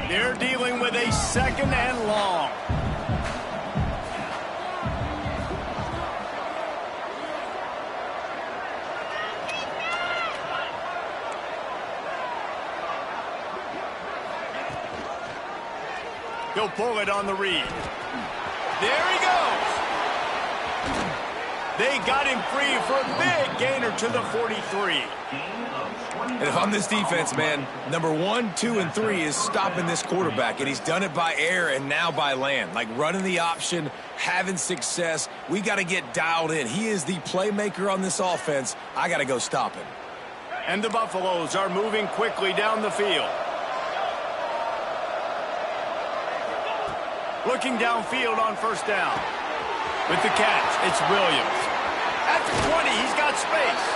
They're dealing with a second and long. He'll pull it on the read. There he goes. They got him free for a big gainer to the 43. And if I'm this defense, man, number 1, 2, and 3 is stopping this quarterback, and he's done it by air and now by land. Like running the option, having success. We got to get dialed in. He is the playmaker on this offense. I got to go stop him. And the Buffaloes are moving quickly down the field. Looking downfield on first down. With the catch, it's Williams. At the 20, he's got space.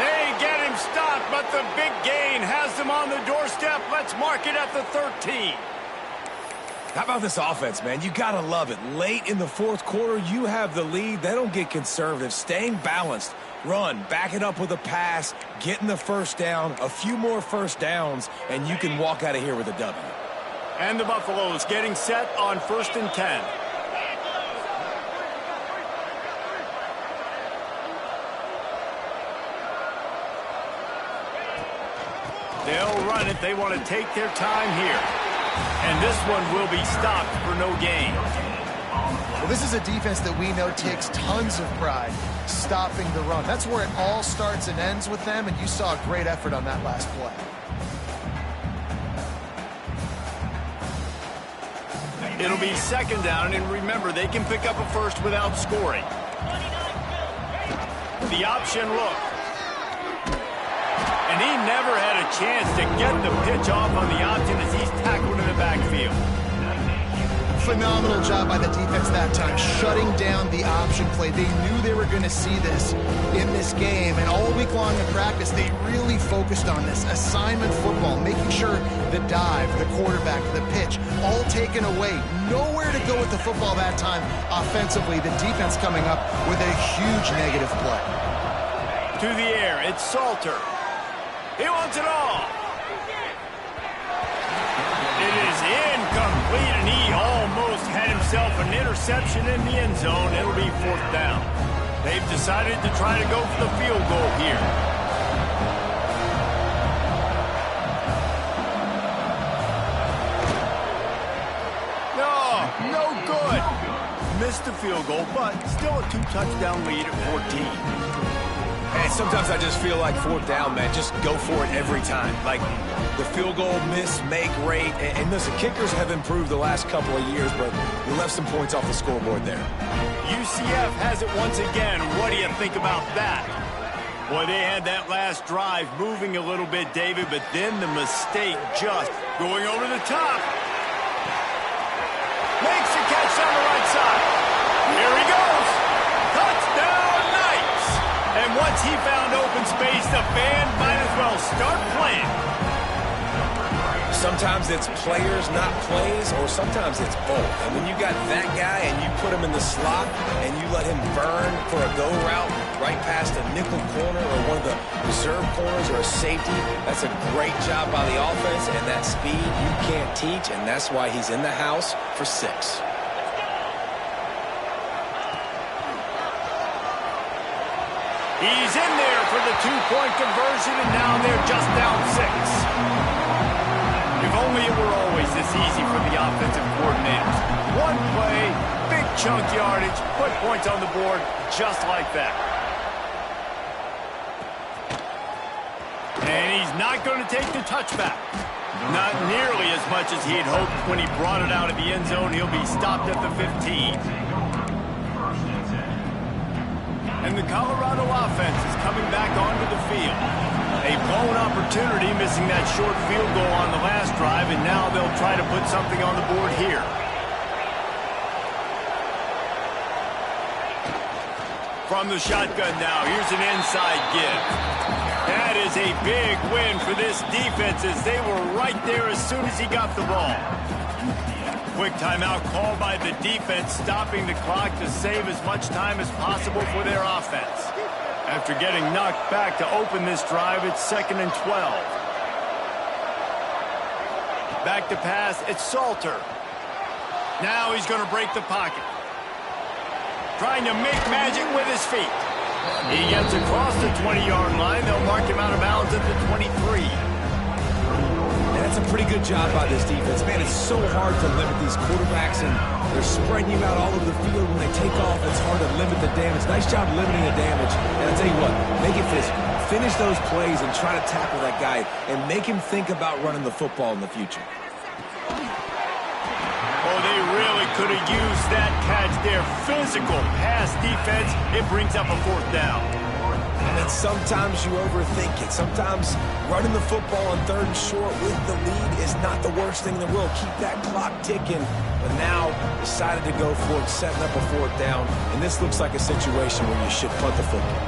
They get him stopped, but the big gain has them on the doorstep. Let's mark it at the 13. How about this offense, man? You got to love it. Late in the fourth quarter, you have the lead. They don't get conservative. Staying balanced. Run, back it up with a pass, getting the first down, a few more first downs, and you can walk out of here with a W. And the Buffaloes getting set on 1st and 10. They'll run it. They want to take their time here. And this one will be stopped for no gain. Well, this is a defense that we know takes tons of pride stopping the run. That's where it all starts and ends with them, and you saw a great effort on that last play. It'll be second down, and remember, they can pick up a first without scoring. The option look. And he never had a chance to get the pitch off on the option as he's tackled in the backfield. Phenomenal job by the defense that time, shutting down the option play. They knew they were going to see this in this game, and all week long in practice, they really focused on this assignment football, making sure the dive, the quarterback, the pitch, all taken away. Nowhere to go with the football that time offensively. The defense coming up with a huge negative play. To the air, it's Salter. He wants it all. It is incomplete, and he almost had himself an interception in the end zone. It'll be 4th down. They've decided to try to go for the field goal here. No good. Missed the field goal, but still a 2-touchdown lead at 14. And sometimes I just feel like fourth down, man, just go for it every time. Like the field goal miss, make rate. And listen, kickers have improved the last couple of years, but we left some points off the scoreboard there. UCF has it once again. What do you think about that? Boy, they had that last drive moving a little bit, David, but then the mistake just going over the top. Makes the catch on the right side. Here he goes. Touchdown, Knights. And once he found open space, the band might as well start playing. Sometimes it's players, not plays, or sometimes it's both. And when you got that guy and you put him in the slot and you let him burn for a go route right past a nickel corner or one of the reserve corners or a safety, that's a great job by the offense, and that speed you can't teach, and that's why he's in the house for 6. He's in there for the 2-point conversion, and now they're just down 6. If only it were always this easy for the offensive coordinators. One play, big chunk yardage, put points on the board just like that. And he's not going to take the touchback. Not nearly as much as he had hoped when he brought it out of the end zone. He'll be stopped at the 15. And the Colorado offense is coming back onto the field. A blown opportunity, missing that short field goal on the last drive, and now they'll try to put something on the board here. From the shotgun now, here's an inside give. That is a big win for this defense as they were right there as soon as he got the ball. Quick timeout called by the defense, stopping the clock to save as much time as possible for their offense. After getting knocked back to open this drive, it's 2nd and 12. Back to pass, it's Salter. Now he's going to break the pocket. Trying to make magic with his feet. He gets across the 20-yard line. They'll mark him out of bounds at the 23. And that's a pretty good job by this defense. Man, it's so hard to limit these quarterbacks, and they're spreading you out all over the field. When they take off, it's hard to limit the damage. Nice job limiting the damage. And I'll tell you what, make it physical. Finish those plays and try to tackle that guy and make him think about running the football in the future. Oh, they really could have used that catch there. Physical pass defense. It brings up a 4th down. And then sometimes you overthink it. Sometimes running the football on 3rd and short with the lead is not the worst thing in the world. Keep that clock ticking. But now decided to go for it, setting up a 4th down. And this looks like a situation where you should punt the football.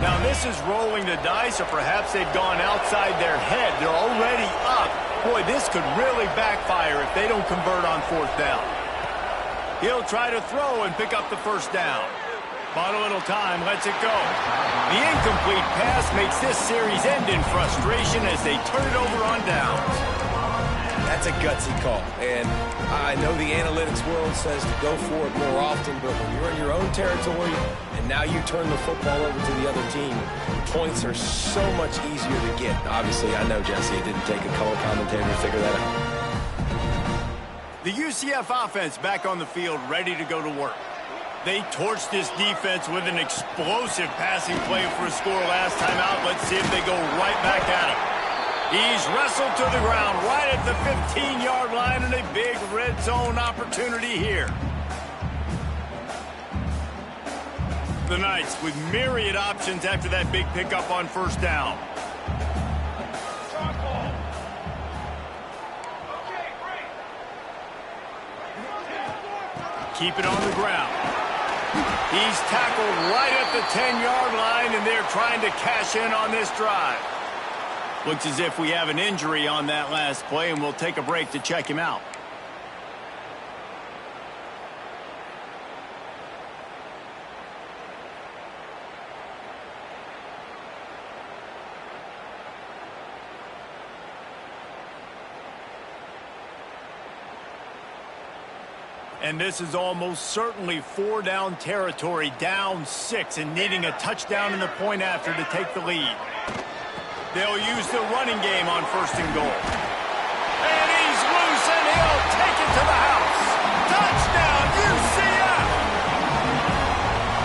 Now this is rolling the dice, or perhaps they've gone outside their head. They're already up. Boy, this could really backfire if they don't convert on 4th down. He'll try to throw and pick up the 1st down. Bought a little time, lets it go. The incomplete pass makes this series end in frustration as they turn it over on downs. That's a gutsy call. And I know the analytics world says to go for it more often, but when you're in your own territory and now you turn the football over to the other team, points are so much easier to get. Obviously, I know, Jesse, it didn't take a color commentator to figure that out. The UCF offense back on the field, ready to go to work. They torched this defense with an explosive passing play for a score last time out. Let's see if they go right back at him. He's wrestled to the ground right at the 15-yard line, and a big red zone opportunity here. The Knights with myriad options after that big pickup on 1st down. Keep it on the ground. He's tackled right at the 10-yard line, and they're trying to cash in on this drive. Looks as if we have an injury on that last play, and we'll take a break to check him out. And this is almost certainly 4-down territory, down 6, and needing a touchdown in the point after to take the lead. They'll use the running game on 1st and goal. And he's loose, and he'll take it to the house. Touchdown, UCF!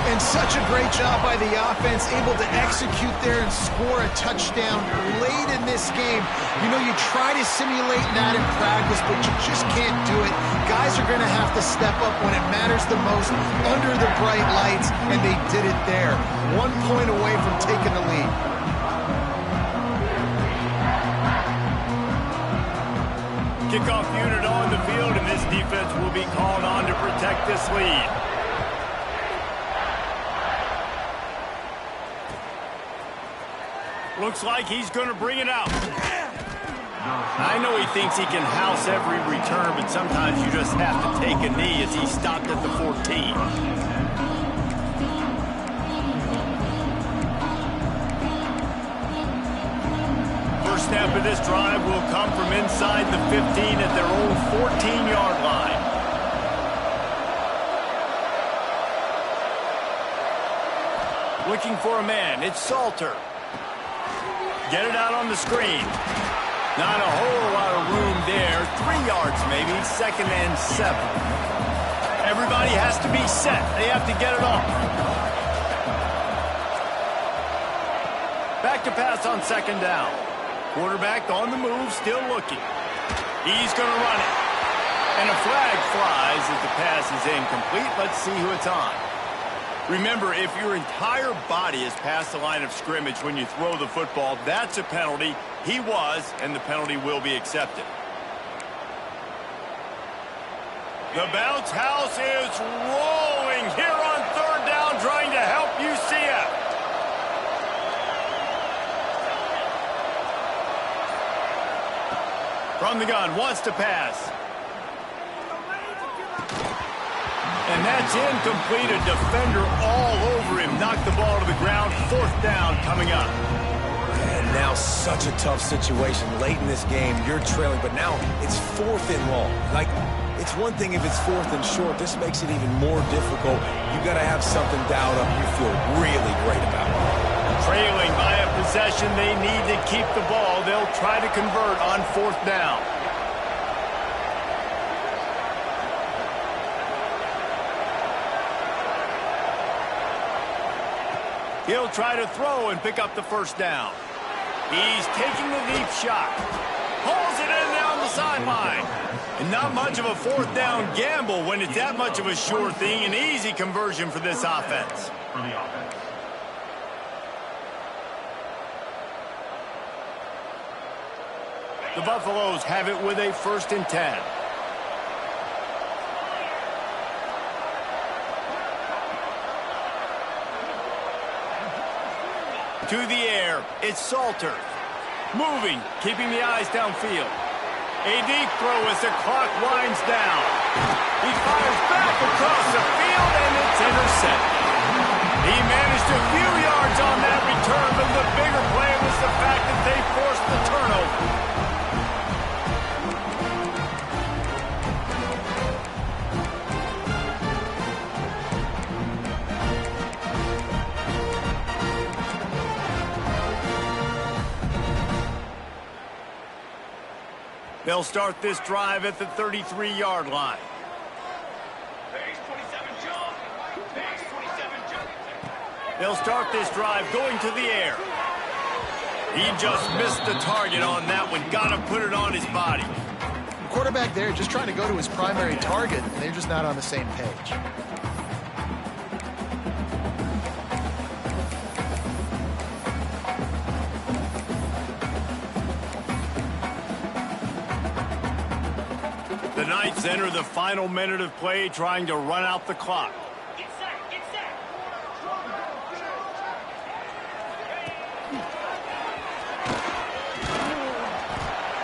And such a great job by the offense, able to execute there and score a touchdown late in this game. You know, you try to simulate that in practice, but you just can't do it. Guys are going to have to step up when it matters the most under the bright lights, and they did it there. 1 point away from taking the lead. Kickoff unit on the field, and this defense will be called on to protect this lead. Looks like he's going to bring it out. I know he thinks he can house every return, but sometimes you just have to take a knee as he stopped at the 14. First snap of this drive will come from inside the 15 at their own 14-yard line. Looking for a man. It's Salter. Get it out on the screen. Not a whole lot of room there. 3 yards maybe. 2nd and 7. Everybody has to be set. They have to get it off. Back to pass on 2nd down. Quarterback on the move, still looking. He's going to run it. And a flag flies as the pass is incomplete. Let's see who it's on. Remember, if your entire body is past the line of scrimmage when you throw the football, that's a penalty. He was, and the penalty will be accepted. The bounce house is rolling here on 3rd down, trying to help UCF. From the gun, wants to pass. And that's incomplete. A defender all over him. Knocked the ball to the ground. 4th down coming up. And now such a tough situation. Late in this game, you're trailing, but now it's 4th and long. Like, it's one thing if it's 4th and short. This makes it even more difficult. You got to have something dialed up you feel really great about. Trailing by a possession, they need to keep the ball. They'll try to convert on 4th down. He'll try to throw and pick up the 1st down. He's taking the deep shot. Pulls it in down the sideline. And not much of a 4th down gamble when it's that much of a sure thing. An easy conversion for this offense. The Buffaloes have it with a 1st and 10. To the air, it's Salter. Moving, keeping the eyes downfield. A deep throw as the clock winds down. He fires back across the field, and it's intercepted. He managed a few yards on that return, but the bigger play was the fact that they forced the turnover. They'll start this drive at the 33-yard line. They'll start this drive going to the air. He just missed the target on that one. Got to put it on his body. The quarterback there just trying to go to his primary target, and they're just not on the same page. The Knights enter the final minute of play, trying to run out the clock. Get set, get set.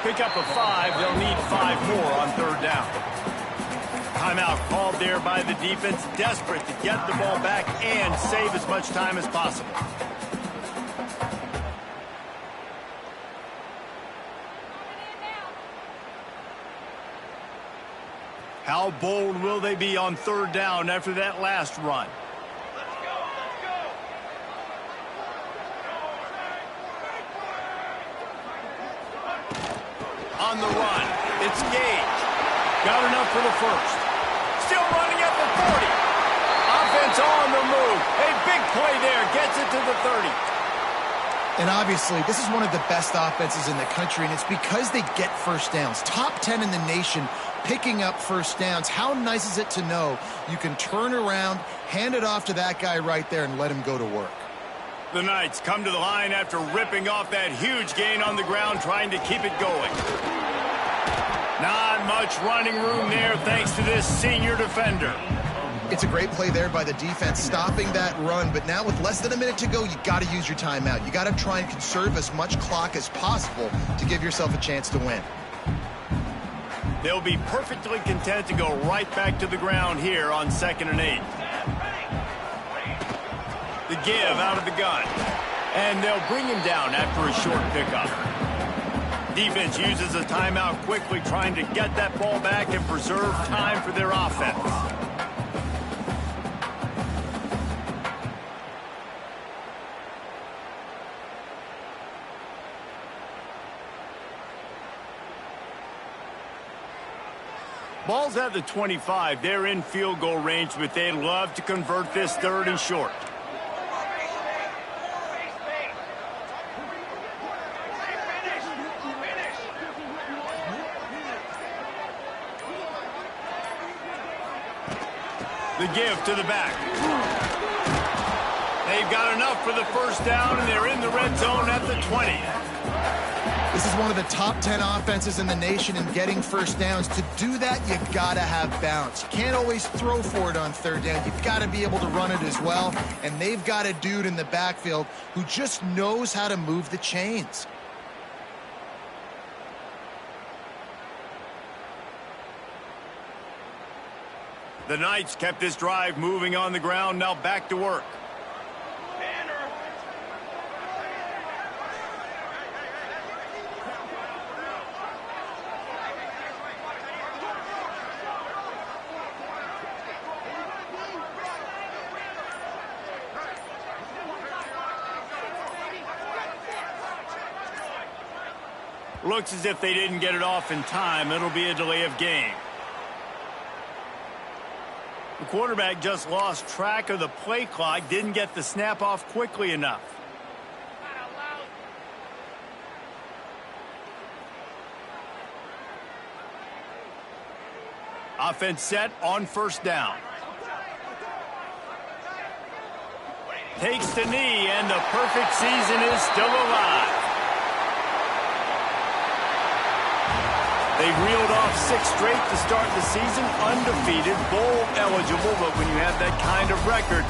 Pick up a 5. They'll need 5 more on 3rd down. Timeout called there by the defense, desperate to get the ball back and save as much time as possible. How bold will they be on 3rd down after that last run? Let's go, let's go. On the run, it's Gage. Got enough for the 1st. Still running at the 40. defense on the move. A big play there. Gets it to the 30. And obviously, this is one of the best offenses in the country, and it's because they get first downs. Top 10 in the nation picking up first downs. How nice is it to know you can turn around, hand it off to that guy right there, and let him go to work? The Knights come to the line after ripping off that huge gain on the ground, trying to keep it going. Not much running room there thanks to this senior defender. It's a great play there by the defense, stopping that run. But now with less than a minute to go, you got to use your timeout. You got to try and conserve as much clock as possible to give yourself a chance to win. They'll be perfectly content to go right back to the ground here on 2nd and 8. The give out of the gun. And they'll bring him down after a short pickup. Defense uses a timeout quickly, trying to get that ball back and preserve time for their offense. Ball's at the 25. They're in field goal range, but they'd love to convert this 3rd and short. The give to the back. They've got enough for the first down, and they're in the red zone at the 20. This is one of the top 10 offenses in the nation in getting first downs. To do that, you got to have balance. You can't always throw for it on 3rd down. You've got to be able to run it as well. And they've got a dude in the backfield who just knows how to move the chains. The Knights kept this drive moving on the ground. Now back to work. Looks as if they didn't get it off in time. It'll be a delay of game. The quarterback just lost track of the play clock, didn't get the snap off quickly enough. Offense set on 1st down. Takes the knee, and the perfect season is still alive. They've reeled off 6 straight to start the season, undefeated, bowl eligible, but when you have that kind of record,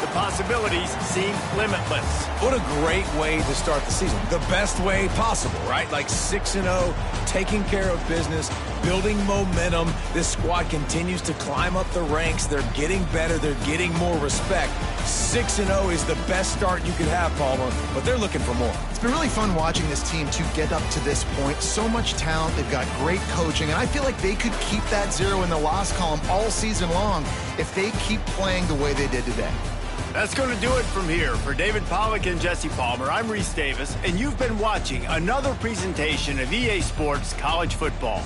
the possibilities seem limitless. What a great way to start the season. The best way possible, right? Like 6-0, taking care of business, building momentum. This squad continues to climb up the ranks. They're getting better. They're getting more respect. 6-0 is the best start you could have, Palmer, but they're looking for more. It's been really fun watching this team to get up to this point. So much talent. They've got great coaching, and I feel like they could keep that 0 in the loss column all season long if they keep playing the way they did today. That's going to do it from here. For David Pollack and Jesse Palmer, I'm Reese Davis, and you've been watching another presentation of EA Sports College Football.